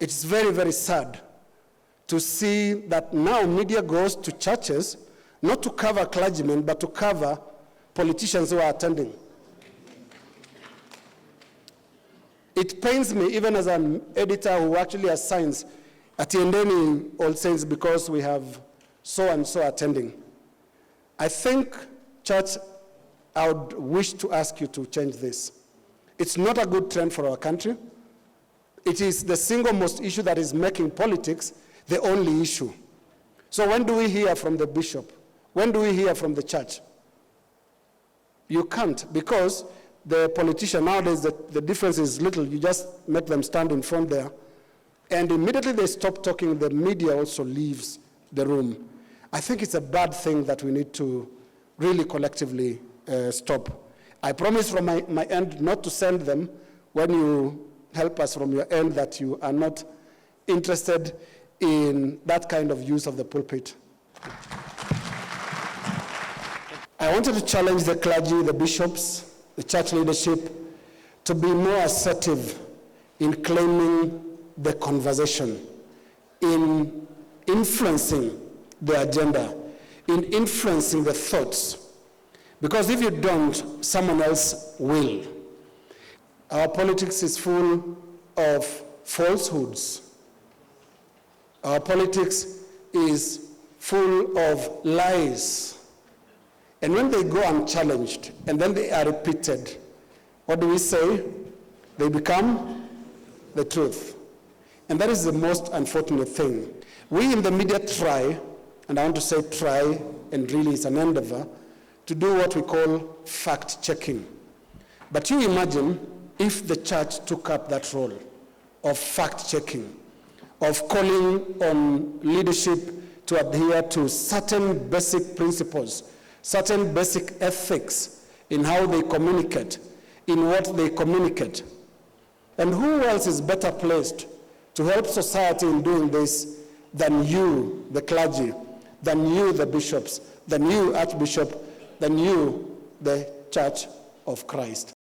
It's very, very sad to see that now media goes to churches, not to cover clergymen, but to cover politicians who are attending. It pains me, even as an editor who actually assigns Atiendeni All Saints because we have so-and-so attending. I think, church, I would wish to ask you to change this. It's not a good trend for our country. It is the single most issue that is making politics the only issue. So when do we hear from the bishop? When do we hear from the church? You can't, because the politician nowadays, the difference is little. You just make them stand in front there, and immediately they stop talking, the media also leaves the room. I think it's a bad thing that we need to really collectively stop. I promise from my end not to send them when you help us from your end that you are not interested in that kind of use of the pulpit. I wanted to challenge the clergy, the bishops, the church leadership to be more assertive in claiming the conversation, in influencing the agenda, in influencing the thoughts. Because if you don't, someone else will. Our politics is full of falsehoods. Our politics is full of lies. And when they go unchallenged, and then they are repeated, what do we say? They become the truth. And that is the most unfortunate thing. We in the media try, and I want to say try, and really it's an endeavor, to do what we call fact-checking. But you imagine if the church took up that role of fact-checking, of calling on leadership to adhere to certain basic principles, certain basic ethics in how they communicate, in what they communicate. And who else is better placed to help society in doing this than you, the clergy, than you, the bishops, than you, Archbishop, than you, the Church of Christ?